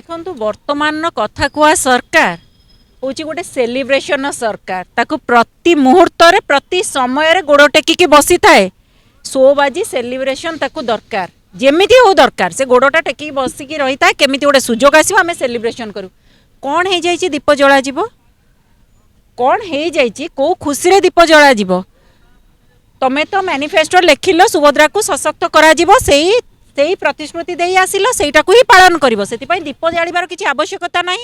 देखु वर्तमान कथा कुआ सरकार हूँ गोटे सेलिब्रेशन सरकार ताकू प्रति मुहूर्त प्रति समय गोड़ टेकिकी बसी थाए सो बाजी सेलिब्रेशन ताकू दरकार जेमिति हो दरकार से गोड़टा टेकिकी बसिकी रही था केमी गोटे सुजोग आसो आम सेलिब्रेशन करूँ कौन हो जाइए दीप जला कौन हो जाइए कौ खुशी दीप जला तमें तो मैनिफेस्टो लिखिल सुभद्रा को सशक्त करा से प्रतिश्रुति दे आसिल सेटा को ही पालन कर दीप जाड़ार किसी आवश्यकता ना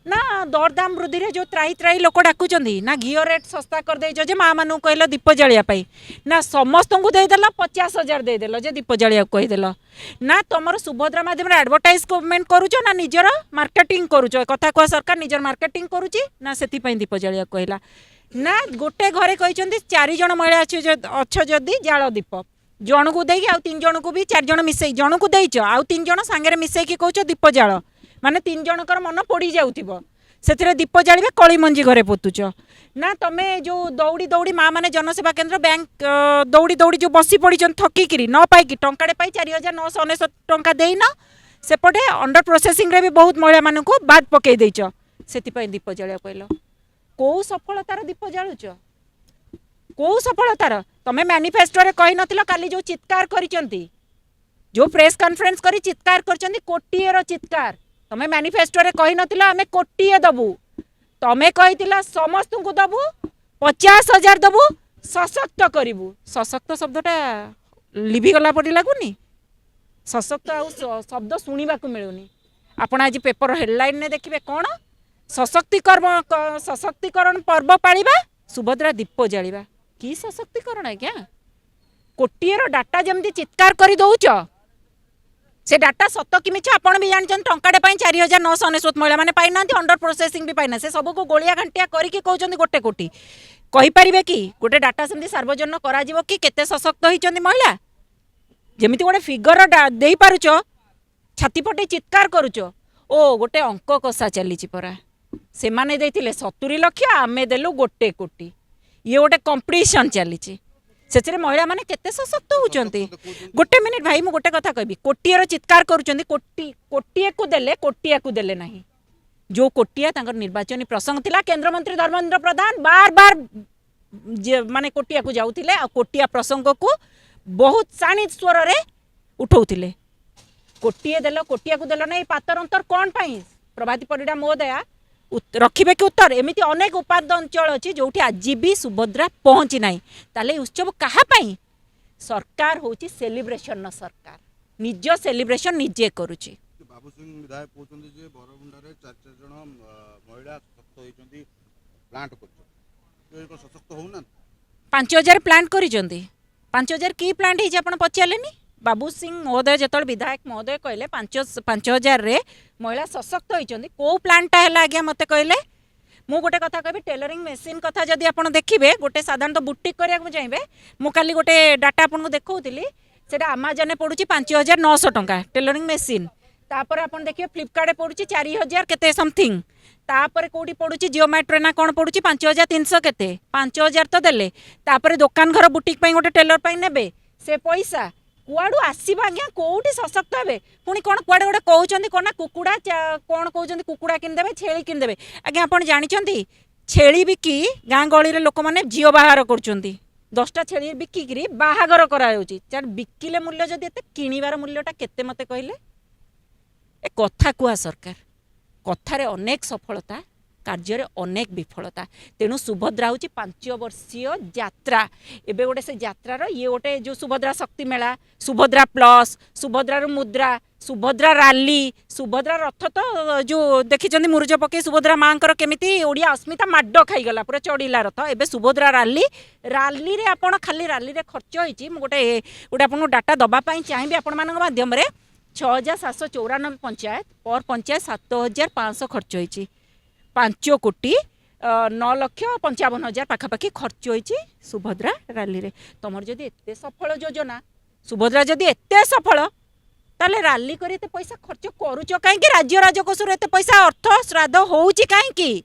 ना दरदाम वृद्धि रे जो त्राही त्राही लोक डाकुच ना घी रेट सस्ता कर दे माँ मान कहल दीप जावाई ना समस्त को देदेल 50,000 देदेल जे दीप जाड़ा कहीदेल ना तुम सुभद्रा मध्यम एडवर्टाइजमेंट करुच ना निजर मार्केटिंग करुच कथा कह सरकार निजर मार्केटिंग करुच्ची ना से दीप जाड़ा कहला ना गोटे घरे कहते 4 जन महिला अच्छ जदि जाल दीप जन को देगी आउ 3 जन को भी 4 जन मिसई जन को देच आउ 3 जन सांगे मिसईकी कौच दीप जाल माने 3 जनकर मन पोड़ी जाउथिबो से दीप जालिबे कली मंजी घरे पोतुच ना तमे जो दौड़ी दौड़ी माँ मैंने जनसेवा केन्द्र बैंक दौड़ी दौड़ी जो बसी पड़ी थकिकी न पाई टंकाटे पाई 4,999 टंका देन सेपटे अंडर प्रोसेसिंग रे भी बहुत महिला मानू बाद पकई देच से दीप जालिया कहल कौ सफलतार दीप जालुच कौ सफलतार तमे मैनिफेस्टो रे कहि नथिलो काली जो चित्कार करिसंती जो प्रेस कॉन्फ्रेंस करी चित्कार करचंती कोटिएर चित्कार तमें मैनिफेस्टो रे कहि नथिलो आमे कोटिए दबु तमें कहितिला समस्त को दबु 50,000 दबु सशक्त करिवु सशक्त शब्दटा लिभि गला पड़ी लागुनी सशक्त आ शब्द सुनिबाकू मिलुनी आपण आज पेपर हेडलाइन ने देखिबे कोन सशक्तिकरण पर्व पालिबा सुभद्रा दीप जालिबा की सशक्तिकरण है क्या कोटिएर डाटा जमती चित्कार करी दउच से डाटा सत कि मिछ आपण भी जानछन टंकाटे 4,999 महिला माने पाई ना अंडर प्रोसेसिंग भी पाइना से सब को गोलिया घंटिया करके कहउछन गोटे कोटी कहि परिबे कि गोटे डाटा सेमती सार्वजनिक करा जिवो कि केते सशक्त होइछन महिला जेमिति गोटे फिगर देई पारुछ छाती पटे चित्कार करूछ ओ गोटे अंक कषा चली परा से माने देथिले 70 लाख आमे देलु गोटे कोटी ये गोटे कंपटीशन चली से महिला माने केते सशक्त होउचंती गोटे मिनिट भाई मु गोटे कथा कहबी कोटिएर चित्कार करूचंती कोटिए को देले नहीं जो कोटिया तांकर निर्वाचनी प्रसंग थिला केंद्र मंत्री धर्मेंद्र प्रधान बार बार माने कोटिया को जाउथिले आ कोटिया प्रसंग को बहुत शाणी स्वर रे उठौथिले कोटिए देलो कोटिया को देलो नहीं पातर अंतर कौन पाई प्रभाती परिडा महोदया रखिबे कि उत्तर एमिति अनेक उपाद्य अंचल अच्छी जो आज भी सुभद्रा पहुँची ना ताले उत्सव कहा पाई सरकार होची सेलिब्रेशन सरकार निज सेलिब्रेशन निजे करुची बाबू सिंह विधायक कहते जे बरमुंडा रे 4 जन महिला सशक्त होइचंती प्लांट करछ सशक्त होउना 5,000 प्लांट करिसंती 5,000 की प्लांट हिज आपण पचालेनी बाबू सिंह महोदय जो विधायक महोदय कहले 5,000 रे महिला सशक्त होइचंती को प्लांटा है आज्ञा मते कहले मु गोटे कथा कहबी टेलरिंग मेसीन कथा जदि आपण देखिबे गोटे साधारण बुटीक करिया चाहिए मु काली गोटे डाटा आपन को देखौतिली सेटा अमेजन पड़ुची 5,900 टंका टेलरिंग मेसीन तापर आपण देखिए फ्लिपकार्ट पड़ुची 4,000 केते समथिंग तापर कोडी पड़ुची जियोमार्ट रे ना कोन पड़ुची 5,300 केते 5,000 तो देले तापर दुकान घर बुटीक पई गोटे टेलर पई नेबे से पैसा कुआड़ू आसवा आज्ञा कौटी सशक्त हे पुणी कौन कुआड़े गोटे कहते कौन ना कुकुड़ा कौन कहते कुकुड़ा किनदे छेली किनदे आज्ञा आप जानते छेली बिकी गाँ गहली लोक मैंने झील बाहर कर 10टा छेली बिकिकी बाहागर कर बिकिले मूल्य जदि किणवार मूल्यटा केते मते कहले ए कथा कुआ सरकार कथारे अनेक सफलता कार्य अनेक विफलता तेणु सुभद्रा हूँ 5 वर्षीय यात्रा एवं गोटे से यात्रार ये गोटे जो सुभद्रा शक्ति मेला सुभद्रा प्लस सुभद्रार मुद्रा सुभद्रा राली सुभद्रा रथ तो जो देखी मुरुज पकई सुभद्रा माँ केमी ओडिया अस्मिता माड खाईगला पूरा चढ़ला रथ एवं सुभद्रा राली राली रे आपण खाली राली रे खर्च होती गोटे गोटे आपको डाटा दवापाई चाहिए आपण माध्यम 6,794 पंचायत पर पंचायत 7,500 खर्च होती 5 कोटी 9,55,000 पाखापाखि खर्च होती सुभद्रा राली रे तुम जदि एते सफल योजना सुभद्रा जदि एते सफल ताले राली कर एते पैसा खर्च करूच कहीं राज्य राजकोष एते पैसा अर्थ श्राद्ध होउची कहीं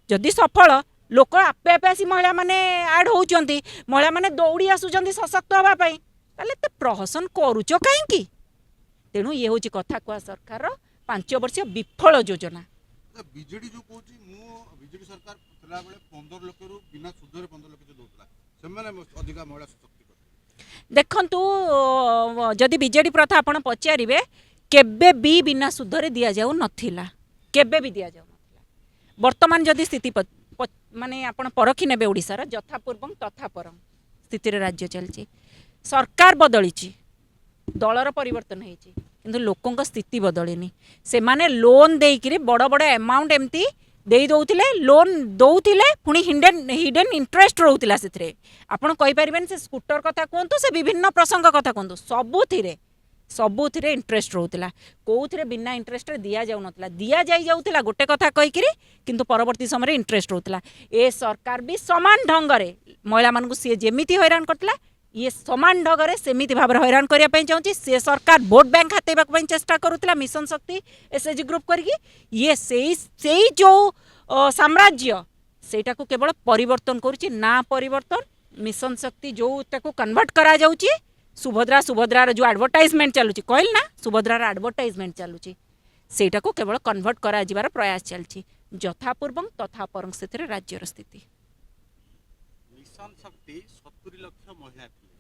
जदि सफल लोक आपे आपे आसी महिला माने ऐड होउचंती महिला माने दौड़ी आसुचंती सशक्त होबा पई ताले एते प्रहसन करूच कहीं तेणु ये हूँ कथा कुआ सरकार ପାଞ୍ଚ ବର୍ଷୀୟ ବିଫଳ ଯୋଜନା। ବିଜେଡି जो कहूँ ବିଜେଡି ସରକାର ଥିଲା ବେଳେ 15 ଲକ୍ଷରୁ ବିନା ସୁଧରେ 15 ଲକ୍ଷ ଦଉଥିଲା ସେମାନେ ଅଧିକା ମହିଳା ସଶକ୍ତିକରଣ। ଦେଖନ୍ତୁ ଯଦି ବିଜେଡି ପ୍ରଥା ଆପଣ ପଚାରିବେ କେବେ ବି ବିନା ସୁଧରେ ଦିଆଯାଉ ନଥିଲା, କେବେ ବି ଦିଆଯାଉ ନଥିଲା। ବର୍ତ୍ତମାନ ଯଦି ସ୍ଥିତି ମାନେ ଆପଣ ପରଖି ନେବେ ଓଡ଼ିଶାର ଯଥାପୂର୍ବଂ ତଥାପରଂ ସ୍ଥିତିରେ ରାଜ୍ୟ ଚାଲିଛି। ସରକାର ବଦଳିଛି, ଦଳର ପରିବର୍ତ୍ତନ ହେଇଛି, କିନ୍ତୁ ଲୋକଙ୍କ ସ୍ଥିତି ବଦଳିନି। ସେମାନେ ଲୋନ୍ ଦେଇକିରି ବଡ଼ ବଡ଼ ଆମାଉଣ୍ଟ ଏମିତି ଦେଇ ଦଉଥିଲେ, ଲୋନ୍ ଦଉଥିଲେ, ପୁଣି ହିଡେନ୍ ଇଣ୍ଟରେଷ୍ଟ ରହୁଥିଲା ସେଥିରେ। ଆପଣ କହିପାରିବେନି ସେ ସ୍କୁଟର କଥା କୁହନ୍ତୁ, ସେ ବିଭିନ୍ନ ପ୍ରସଙ୍ଗ କଥା କୁହନ୍ତୁ, ସବୁଥିରେ ଇଣ୍ଟରେଷ୍ଟ ରହୁଥିଲା। କେଉଁଥିରେ ବିନା ଇଣ୍ଟରେଷ୍ଟରେ ଦିଆଯାଉନଥିଲା, ଦିଆଯାଇ ଯାଉଥିଲା ଗୋଟେ କଥା କହିକିରି, କିନ୍ତୁ ପରବର୍ତ୍ତୀ ସମୟରେ ଇଣ୍ଟରେଷ୍ଟ ରହୁଥିଲା। ଏ ସରକାର ବି ସମାନ ଢଙ୍ଗରେ ମହିଳାମାନଙ୍କୁ ସିଏ ଯେମିତି ହଇରାଣ କରିଥିଲା, ଇଏ ସମାନ ଢଙ୍ଗରେ ସେମିତି ଭାବରେ ହଇରାଣ କରିବା ପାଇଁ ଚାହୁଁଛି। ସେ ସରକାର ଭୋଟ ବ୍ୟାଙ୍କ ହାତେଇବା ପାଇଁ ଚେଷ୍ଟା କରୁଥିଲା ମିଶନ ଶକ୍ତି ଏସଏଚଜି ଗ୍ରୁପ କରିକି। ଇଏ ସେଇ ଯେଉଁ ସାମ୍ରାଜ୍ୟ ସେଇଟାକୁ କେବଳ ପରିବର୍ତ୍ତନ କରୁଛି, ନା ପରିବର୍ତ୍ତନ ମିଶନ ଶକ୍ତି ଯେଉଁଟାକୁ କନଭର୍ଟ କରାଯାଉଛି ସୁଭଦ୍ରାର ଯେଉଁ ଆଡ଼ଭର୍ଟାଇଜମେଣ୍ଟ ଚାଲୁଛି, କହିଲି ନା ସୁଭଦ୍ରାର ଆଡ଼ଭର୍ଟାଇଜମେଣ୍ଟ ଚାଲୁଛି, ସେଇଟାକୁ କେବଳ କନଭର୍ଟ କରାଯିବାର ପ୍ରୟାସ ଚାଲିଛି। ଯଥାପୂର୍ବଂ ତଥାପରଂ ସେଥିରେ ରାଜ୍ୟର ସ୍ଥିତି। ମିଶନ ଶକ୍ତି 70 ଲକ୍ଷ ମହିଳା ଥିଲେ।